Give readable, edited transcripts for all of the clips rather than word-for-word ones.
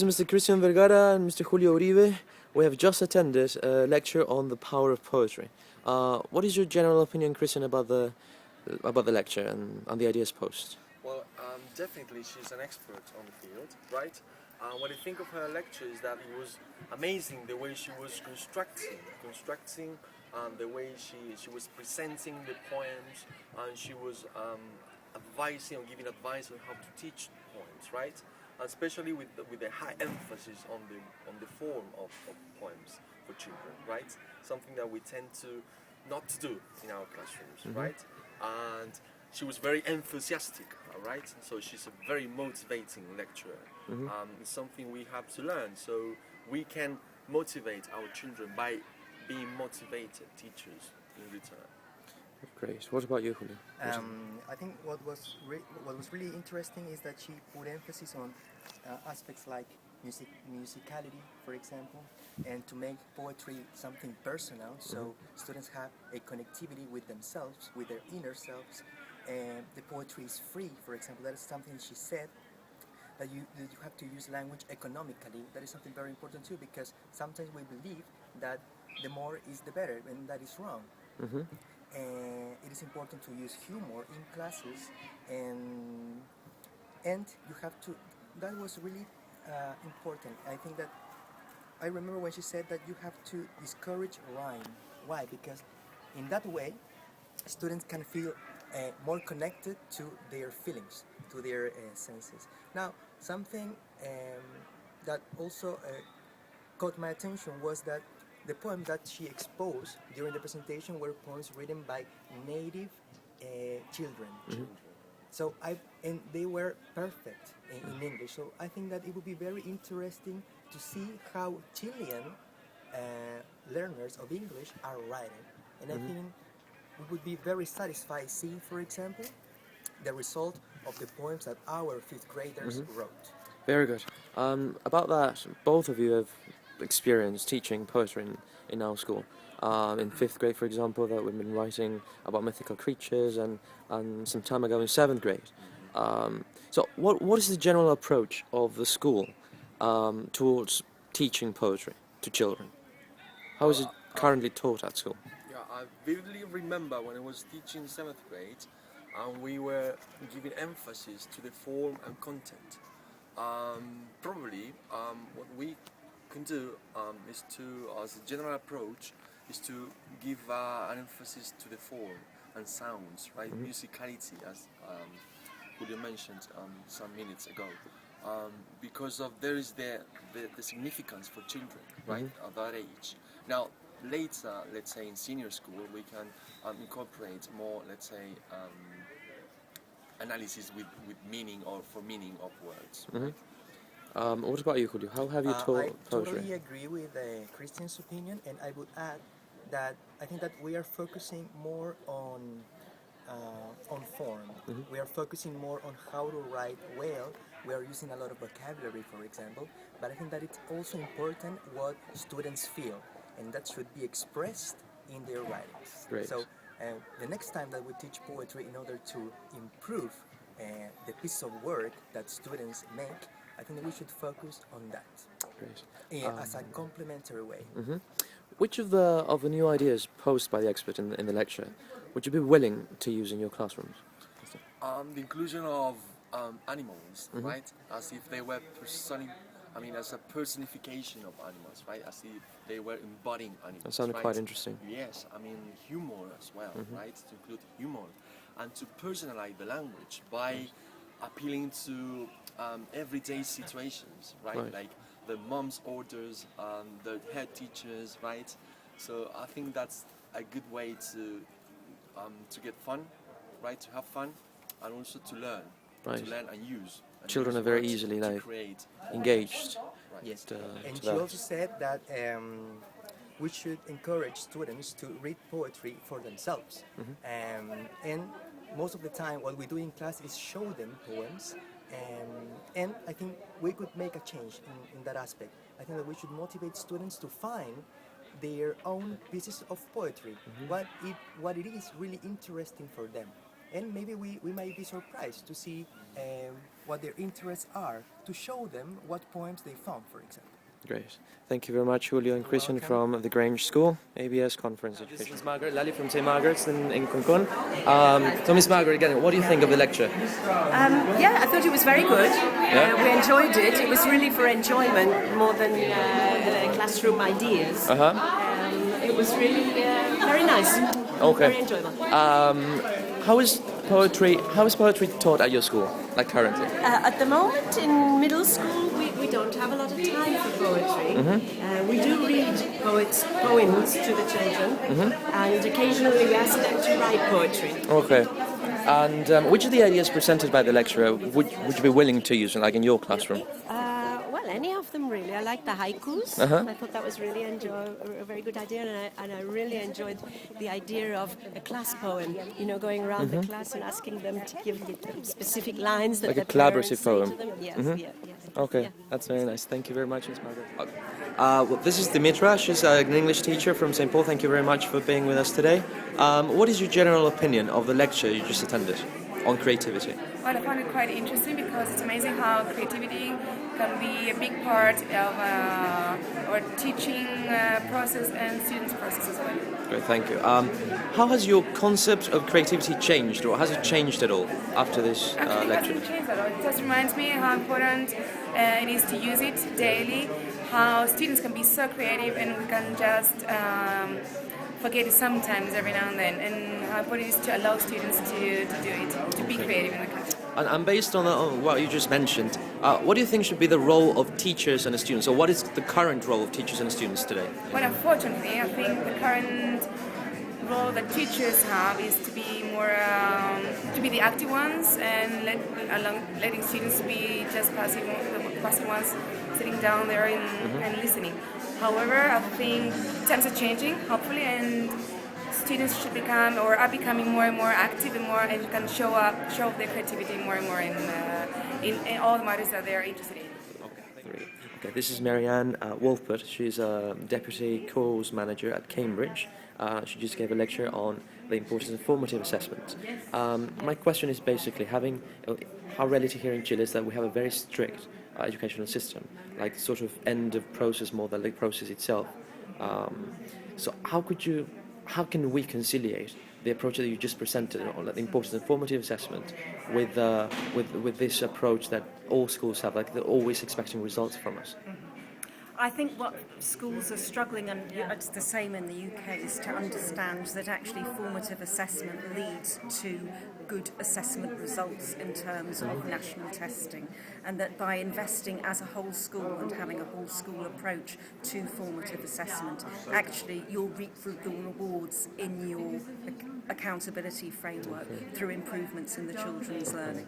is Mr. Christian Vergara and Mr. Julio Uribe. We have just attended a lecture on the power of poetry. What is your general opinion, Christian, about the lecture and on the ideas posed? Well, definitely she's an expert on the field, right? What I think of her lecture is that it was amazing the way she was constructing the way she was presenting the poems, and she was advising or giving advice on how to teach poems, right? Especially with the high emphasis on the form of poems for children, right? Something that we tend to not to do in our classrooms, right? And she was very enthusiastic, right? So she's a very motivating lecturer. It's something we have to learn, so we can motivate our children by being motivated teachers in return. Great. What about you, Julio? I think what was really interesting is that she put emphasis on aspects like musicality, for example, and to make poetry something personal, so students have a connectivity with themselves, with their inner selves, and the poetry is free, for example. That is something she said, that you have to use language economically. That is something very important too, because sometimes we believe that the more is the better, and that is wrong. It is important to use humor in classes, and you have to. That was really important. I think that I remember when she said that you have to discourage rhyme. Why? Because in that way, students can feel more connected to their feelings, to their senses. Now, something that also caught my attention was that the poems that she exposed during the presentation were poems written by native children. So and they were perfect in English. So I think that it would be very interesting to see how Chilean learners of English are writing. And I think we would be very satisfied seeing, for example, the result of the poems that our fifth graders wrote. Very good. About that, both of you have experience teaching poetry in our school. In 5th grade, for example, that we've been writing about mythical creatures, and some time ago in 7th grade. So what is the general approach of the school towards teaching poetry to children? How is it currently taught at school? Yeah, I vividly remember when I was teaching 7th grade, and we were giving emphasis to the form and content. Probably what we can do is to, as a general approach, is to give an emphasis to the form and sounds, right? Musicality, as Julio mentioned some minutes ago, because of there is the significance for children, right, at that age. Now, later, let's say in senior school, we can incorporate more, let's say, analysis with meaning or for meaning of words. Right? What about you, Julio? How have you taught I poetry? totally agree with Christian's opinion, and I would add that I think that we are focusing more on form. We are focusing more on how to write well. We are using a lot of vocabulary, for example, but I think that it's also important what students feel, and that should be expressed in their writings. Great. So the next time that we teach poetry, in order to improve the piece of work that students make, I think that we should focus on that. Great. As a complementary way. Which of the new ideas posed by the expert in the lecture would you be willing to use in your classrooms? The inclusion of animals, right? As if they were as a personification of animals, right? As if they were embodying animals. That sounded right? quite interesting. Yes, humor as well, right? To include humor and to personalize the language by appealing to everyday situations, right? Like the mom's orders, the head teachers, right? So I think that's a good way to get fun, right? To have fun, and also to learn, to learn and use. And Children use are very words easily to create. engaged. Right. Yes, and to she that. also said that we should encourage students to read poetry for themselves. And most of the time, what we do in class is show them poems, and I think we could make a change in that aspect. I think that we should motivate students to find their own pieces of poetry, what it is really interesting for them. and maybe we might be surprised to see what their interests are, to show them what poems they found, for example. Great. Thank you very much, Julio and Christian from the Grange School, ABS Conference Education. This is Margaret Lally from St. Margaret's in Cancun. So Miss Margaret, again, what do you think of the lecture? Yeah, I thought it was very good. We enjoyed it. It was really for enjoyment more than classroom ideas. It was really very nice. Okay. Very enjoyable. How is poetry taught at your school, like currently? At the moment in middle school, we don't have a lot of time for poetry. We do read poems to the children, and occasionally we ask them to write poetry. Okay. And which of the ideas presented by the lecturer would you be willing to use, like in your classroom? Well, any of them really. I like the haikus. I thought that was really a very good idea, and I really enjoyed the idea of a class poem. You know, going around the class and asking them to give specific lines that like a their parents collaborative say poem. to them. Yes, Okay, yeah. that's very nice. Thank you very much, Ms. Margaret. Well, this is Dimitra. She's an English teacher from St. Paul. Thank you very much for being with us today. What is your general opinion of the lecture you just attended on creativity? Well, I found it quite interesting because it's amazing how creativity can be a big part of our teaching process and students' process as well. Great, thank you. How has your concept of creativity changed, or has it changed at all after this Actually, lecture? it hasn't changed a lot. It just reminds me how important it is to use it daily, how students can be so creative and we can just forget it sometimes every now and then, and how important it is to allow students to do it, to be creative in the class. And based on what you just mentioned, what do you think should be the role of teachers and the students, or what is the current role of teachers and students today? Well, unfortunately, I think the current role that teachers have is to be more, to be the active ones and letting students be just the passive ones, sitting down there and listening. However, I think times are changing, hopefully, and students should become or are becoming more and more active and can show their creativity more and more in all the matters that they are interested in. Okay, this is Marianne Wolpert. She's a deputy course manager at Cambridge. She just gave a lecture on the importance of formative assessment. My question is basically how reality here in Chile is that we have a very strict educational system, like sort of end of process more than the process itself. So how can we conciliate the approach that you just presented on the importance of formative assessment with this approach that all schools have, like they're always expecting results from us? I think what schools are struggling, and it's the same in the UK, is to understand that actually formative assessment leads to good assessment results in terms of national testing, and that by investing as a whole school and having a whole school approach to formative assessment, actually you'll reap the rewards in your accountability framework through improvements in the children's learning.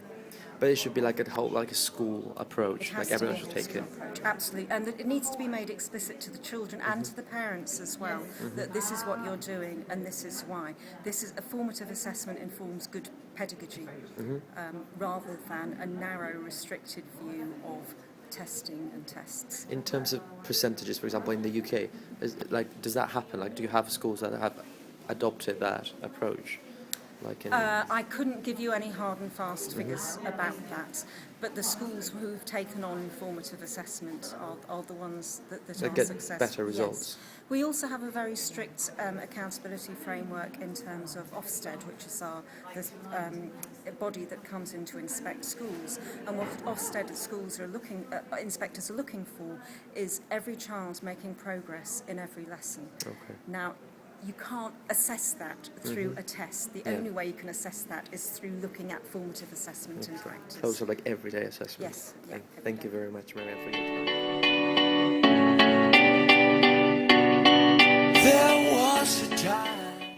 But it should be like a school approach, like everyone should take it. Absolutely, and that it needs to be made explicit to the children and to the parents as well, that this is what you're doing and this is why. This is a formative assessment informs good pedagogy rather than a narrow, restricted view of testing and tests. In terms of percentages, for example, in the UK, does that happen? Like, do you have schools that have adopted that approach? I couldn't give you any hard and fast figures about that, but the schools who've taken on formative assessment are the ones that are get successful. better results. Yes. We also have a very strict accountability framework in terms of Ofsted, which is the body that comes in to inspect schools. And what Ofsted schools inspectors are looking for is every child making progress in every lesson. Okay. Now, you can't assess that through a test. The only way you can assess that is through looking at formative assessment in practice. Also, like everyday assessment. Yes. Yeah, Thank you very much, Marianne, for your time.